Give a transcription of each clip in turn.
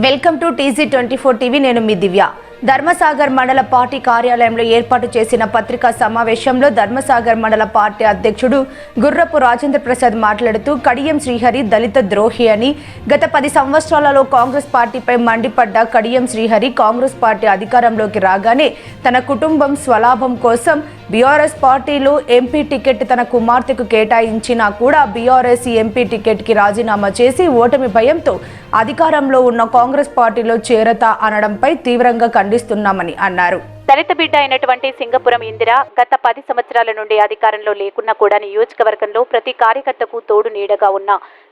Welcome to TC24 TV. నేను మీ దివ్య. ధర్మసాగర్ మండల party కార్యాలయంలో ఏర్పాటు చేసిన పత్రికా సమావేశంలో ధర్మసాగర్ మండల పార్టీ అధ్యక్షుడు గుర్రపు రాజేంద్ర ప్రసాద్ మాట్లాడుతూ కడియం శ్రీహరి దళిత ద్రోహి అని, గత 10 సంవత్సరాలలో కాంగ్రెస్ పార్టీపై మండిపడ్డ కడియం శ్రీహరి కాంగ్రెస్ పార్టీ అధికారంలోకి రాగానే తన కుటుంబం స్వలాభం కోసం బీఆర్ఎస్ పార్టీలో ఎంపీ టికెట్ తన కుమార్తెకు కేటాయించినా కూడా బీఆర్ఎస్ ఎంపీ టికెట్కి రాజీనామా చేసి ఓటమి భయంతో అధికారంలో ఉన్న కాంగ్రెస్ పార్టీలో చేరతా అనడంపై తీవ్రంగా ఖండిస్తున్నామని అన్నారు. దళిత బిడ్డ అయినటువంటి సింగపురం ఇందిర గత 10 సంవత్సరాల నుండి అధికారంలో లేకున్నా కూడా నియోజకవర్గంలో ప్రతి కార్యకర్తకు తోడు నీడగా ఉన్న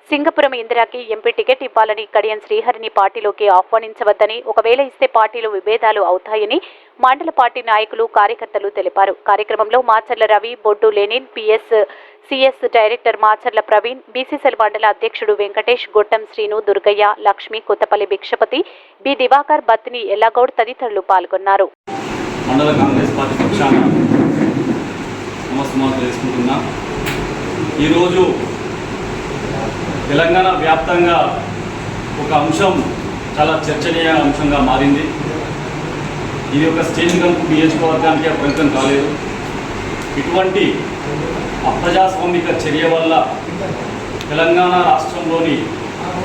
సింగపురం ఇందిరాకి ఎంపీ టికెట్ ఇవ్వాలని, కడియం శ్రీహరిని పార్టీలోకి ఆహ్వానించవద్దని, ఒకవేళ ఇస్తే పార్టీలో విభేదాలు అవుతాయని మండల పార్టీ నాయకులు కార్యకర్తలు తెలిపారు. కార్యక్రమంలో Macharla Ravi, Boddu Lenin, CS director Macharla Praveen, BCCL మండల అధ్యక్షుడు వెంకటేష్, గొట్టం శ్రీను, దుర్గయ్య, లక్ష్మి, కొత్తపల్లి భిక్షపతి, బి దివాకర్, బత్తిని ఎల్లగౌడ్ తదితరులు పాల్గొన్నారు. మండల కాంగ్రెస్ పార్టీ పక్షాన నమస్కారాలు చేసుకుంటున్నా. ఈరోజు తెలంగాణ వ్యాప్తంగా ఒక అంశం చాలా చర్చనీయ అంశంగా మారింది. ఇది ఒక స్టేజ్ గంపు నియోజకవర్గానికి పరిమితం కాలేదు. ఇటువంటి అప్రజాస్వామిక చర్య వల్ల తెలంగాణ రాష్ట్రంలోని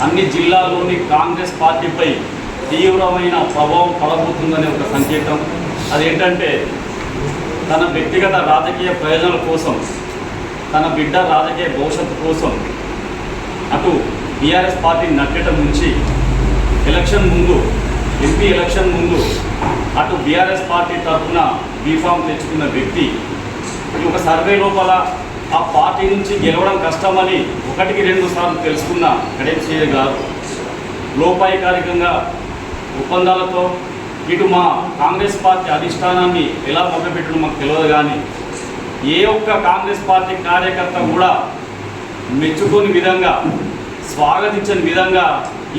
అన్ని జిల్లాల్లోని కాంగ్రెస్ పార్టీపై తీవ్రమైన ప్రభావం పడబోతుందనే ఒక సంకేతం. అదేంటంటే తన వ్యక్తిగత రాజకీయ ప్రయోజనాల కోసం, తన బిడ్డ రాజకీయ భవిష్యత్తు కోసం అటు బీఆర్ఎస్ పార్టీని నట్టడం నుంచి ఎలక్షన్ ముందు, ఎంపీ ఎలక్షన్ ముందు అటు బీఆర్ఎస్ పార్టీ తరఫున బీఫామ్ తెచ్చుకున్న వ్యక్తి ఈ ఒక సర్వే లోపల ఆ పార్టీ నుంచి గెలవడం కష్టమని 1-2 సార్లు తెలుసుకున్న కడియం శ్రీహరి గారు లోపాయికారికంగా ఒప్పందాలతో ఇటు మా కాంగ్రెస్ పార్టీ అధిష్టానాన్ని ఎలా మొదలుపెట్టడం మాకు తెలియదు, కానీ ఏ ఒక్క కాంగ్రెస్ పార్టీ కార్యకర్త కూడా మెచ్చుకోని విధంగా, స్వాగతించని విధంగా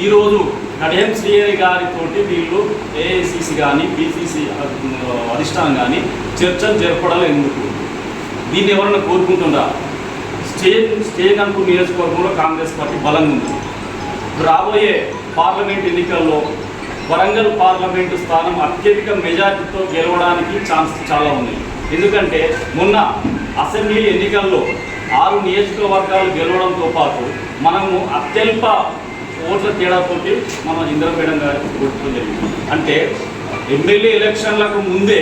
ఈరోజు కడియం శ్రీహరి గారితోటి వీళ్ళు ఏఐసిసి కానీ బీసీసీ అధిష్టానం కానీ చర్చలు జరపడం ఎందుకు? దీన్ని ఎవరైనా కోరుకుంటుందా? స్టేట్ అనుకు నియోజకవర్గంలో కాంగ్రెస్ పార్టీ బలంగా ఉంది. రాబోయే పార్లమెంట్ ఎన్నికల్లో వరంగల్ పార్లమెంటు స్థానం అత్యధిక మెజార్టీతో గెలవడానికి ఛాన్స్ చాలా ఉంది. ఎందుకంటే మొన్న అసెంబ్లీ ఎన్నికల్లో 6 నియోజకవర్గాలు గెలవడంతో పాటు మనము అత్యల్ప ఓట్ల తేడాతోటి మన ఇంద్రపేడం గారికి ఓట్లు జరిగింది. అంటే ఎమ్మెల్యే ఎలక్షన్లకు ముందే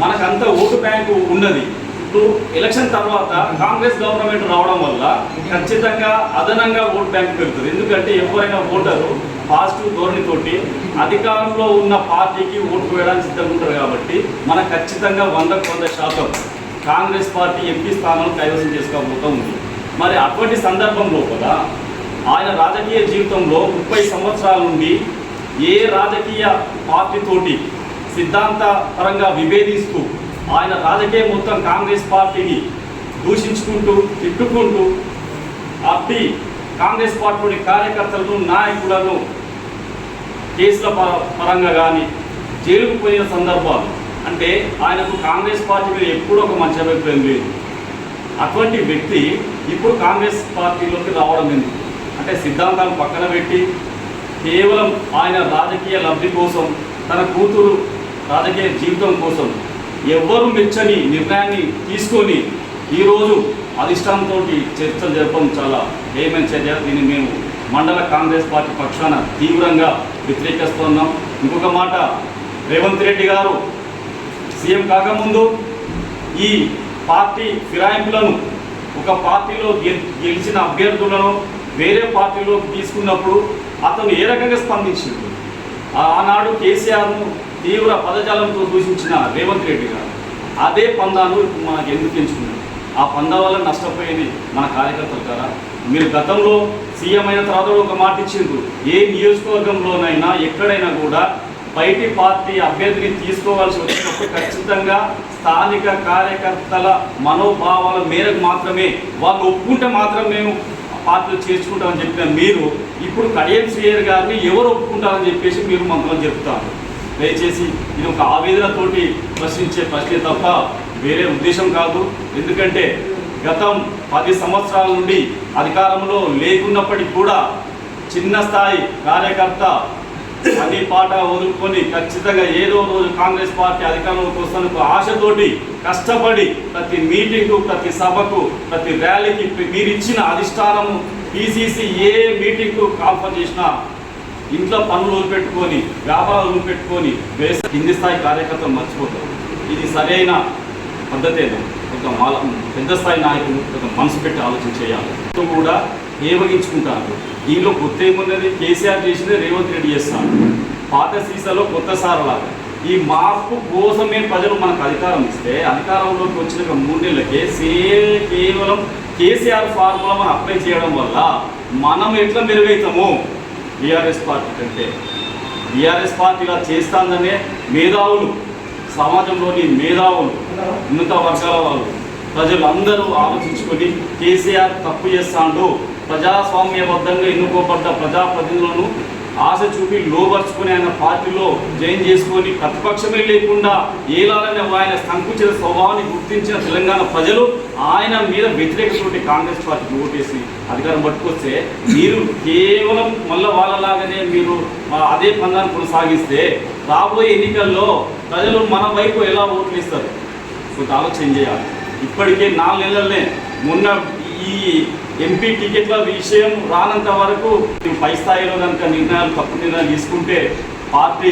మనకంత ఓటు బ్యాంకు ఉన్నది. ఇప్పుడు ఎలక్షన్ తర్వాత కాంగ్రెస్ గవర్నమెంట్ రావడం వల్ల ఖచ్చితంగా అదనంగా ఓటు బ్యాంక్ పెరుగుతుంది. ఎందుకంటే ఎవరైనా ఓటరు పాజిటివ్ ధోరణితోటి అధికారంలో ఉన్న పార్టీకి ఓటు వేయడానికి సిద్ధంగా ఉంటారు. కాబట్టి మనకు ఖచ్చితంగా 100% కాంగ్రెస్ పార్టీ ఎంపీ స్థానాలు కైవసం చేసుకోబోతూ ఉంది. మరి అటువంటి సందర్భంలో కూడా ఆయన రాజకీయ జీవితంలో 30 సంవత్సరాల నుండి ఏ రాజకీయ పార్టీతోటి సిద్ధాంత పరంగా విభేదిస్తూ ఆయన రాజకీయం మొత్తం కాంగ్రెస్ పార్టీని దూషించుకుంటూ, తిట్టుకుంటూ అట్టి కాంగ్రెస్ పార్టీలోని కార్యకర్తలను, నాయకులను కేసుల పరంగా కానీ జైలుకు పోయిన సందర్భాలు. అంటే ఆయనకు కాంగ్రెస్ పార్టీ మీద ఎప్పుడూ ఒక మంచి అభిప్రాయం లేదు. అటువంటి వ్యక్తి ఇప్పుడు కాంగ్రెస్ పార్టీలోకి రావడం ఎందుకు? అంటే సిద్ధాంతాలు పక్కన పెట్టి కేవలం ఆయన రాజకీయ లబ్ధి కోసం, తన కూతురు రాజకీయ జీవితం కోసం ఎవ్వరూ మెచ్చని నిర్ణయాన్ని తీసుకొని ఈరోజు అధిష్టానంతో చర్చలు జరపడం చాలా హేయమైన చర్య. దీన్ని మేము మండల కాంగ్రెస్ పార్టీ పక్షాన తీవ్రంగా వ్యతిరేకిస్తున్నాం. ఇంకొక మాట, రేవంత్ రెడ్డి గారు సీఎం కాకముందు ఈ పార్టీ ఫిరాయింపులను, ఒక పార్టీలో గెలిచిన అభ్యర్థులను వేరే పార్టీలోకి తీసుకున్నప్పుడు అతను ఏ రకంగా స్పందించింది? ఆనాడు కేసీఆర్ను తీవ్ర పదజాలంతో దూషించిన రేవంత్ రెడ్డి గారు అదే పందాను మనకు ఎందుకు ఎంచుకున్నారు? ఆ పందా వల్ల నష్టపోయేది మన కార్యకర్తలు కదా. మీరు గతంలో సీఎం అయిన తర్వాత ఒక మాట ఇచ్చిండ్రు, ఏ నియోజకవర్గంలోనైనా ఎక్కడైనా కూడా బయటి పార్టీ అభ్యర్థిని తీసుకోవాల్సి వచ్చినప్పుడు ఖచ్చితంగా స్థానిక కార్యకర్తల మనోభావాల మేరకు మాత్రమే, వాళ్ళు ఒప్పుకుంటే మాత్రం మేము పార్టీలు చేర్చుకుంటామని చెప్పిన మీరు ఇప్పుడు కడియం శ్రీహరి గారిని ఎవరు ఒప్పుకుంటారని చెప్పేసి మీరు మంత్రులు చెప్తారు. దయచేసి ఇది ఒక ఆవేదనతోటి ప్రశ్నించే ప్రశ్నే తప్ప వేరే ఉద్దేశం కాదు. ఎందుకంటే గతం 10 సంవత్సరాల నుండి అధికారంలో లేకున్నప్పటికీ కూడా చిన్న స్థాయి కార్యకర్త పని పాట వదులుకొని ఖచ్చితంగా ఏదో రోజు కాంగ్రెస్ పార్టీ అధికారంలోకి వస్తున్న ఆశతోటి కష్టపడి ప్రతి మీటింగ్కు, ప్రతి సభకు, ప్రతి ర్యాలీకి మీరు ఇచ్చిన అధిష్టానము పిసిసి ఏ మీటింగ్కు కాన్ఫర్ చేసినా ఇంట్లో పనులు వదిలిపెట్టుకొని, వ్యాపారాలు వదిలిపెట్టుకొని కింది స్థాయి కార్యకర్తలు మర్చిపోతారు. ఇది సరైన పద్ధతేనా? ఒక పెద్ద స్థాయి నాయకులు ఒక మనసు పెట్టి ఆలోచన చేయాలి. కూడా ఏవగించుకుంటారు. దీనిలో కొత్త ఏమున్నది? కేసీఆర్ చేసింది రేవంత్ రెడ్డి చేస్తాడు. పాత సీసాలో కొత్త సారలాగా ఈ మార్పు కోసమే ప్రజలు మనకు అధికారం ఇస్తే అధికారంలోకి వచ్చిన 3 నెలలకే కేవలం కేసీఆర్ ఫార్ములా మనం అప్లై చేయడం వల్ల మనం ఎట్లా మెరుగవుతాము? బీఆర్ఎస్ పార్టీ కంటే బీఆర్ఎస్ పార్టీ ఇలా చేస్తాననే మేధావులు, సమాజంలోని మేధావులు, ఉన్నత వర్గాల వాళ్ళు, ప్రజలందరూ ఆలోచించుకొని కేసీఆర్ తప్పు చేస్తాడు, ప్రజాస్వామ్యబద్ధంగా ఎన్నుకోబడ్డ ప్రజాప్రతినిధులను ఆశ చూపి లోపరుచుకొని ఆయన పార్టీలో జాయిన్ చేసుకొని ప్రతిపక్షమే లేకుండా ఏలాలనే ఆయన సంకుచిత స్వభావాన్ని గుర్తించిన తెలంగాణ ప్రజలు ఆయన మీద వ్యతిరేకతోటి కాంగ్రెస్ పార్టీకి ఓటేసి అధికారం పట్టుకొస్తే మీరు కేవలం మళ్ళీ వాళ్ళలాగానే మీరు అదే పందాన్ని కొనసాగిస్తే రాబోయే ఎన్నికల్లో ప్రజలు మన వైపు ఎలా ఓట్లు ఇస్తారు? కొంత ఆలోచన చేయాలి. ఇప్పటికే 4 నెలలనే మొన్న ఈ ఎంపీ టికెట్ల విషయం రానంత వరకు పై స్థాయిలో కనుక తప్పు నిర్ణయాలు తీసుకుంటే పార్టీ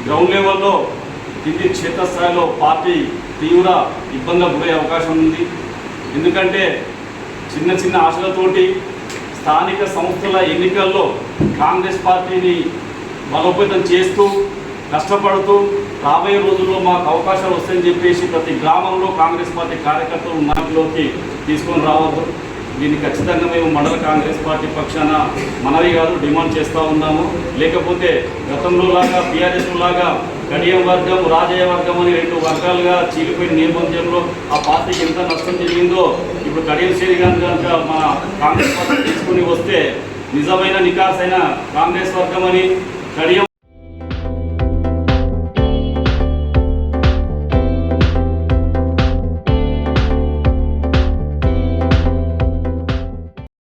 గ్రౌండ్ లెవెల్లో కింది క్షేత్రస్థాయిలో పార్టీ తీవ్ర ఇబ్బందులకు గురయ్యే అవకాశం ఉంది. ఎందుకంటే చిన్న చిన్న ఆశలతోటి స్థానిక సంస్థల ఎన్నికల్లో కాంగ్రెస్ పార్టీని బలోపేతం చేస్తూ కష్టపడుతూ రాబోయే రోజుల్లో మాకు అవకాశాలు వస్తాయని చెప్పేసి ప్రతి గ్రామంలో కాంగ్రెస్ పార్టీ కార్యకర్తలు నాటిలోకి తీసుకొని రావద్దు. దీన్ని ఖచ్చితంగా మేము మండల కాంగ్రెస్ పార్టీ పక్షాన మనవి కాదు డిమాండ్ చేస్తూ ఉన్నాము. లేకపోతే గతంలో లాగా బీఆర్ఎస్ లాగా కడియం వర్గం, రాజయ్య వర్గం అని 2 వర్గాలుగా చీలిపోయిన నేపథ్యంలో ఆ పార్టీకి ఎంత నష్టం జరిగిందో ఇప్పుడు కడియం శ్రేణి కనుక మన కాంగ్రెస్ పార్టీ తీసుకుని వస్తే నిజమైన నికాసైన కాంగ్రెస్ వర్గం అని, కడియం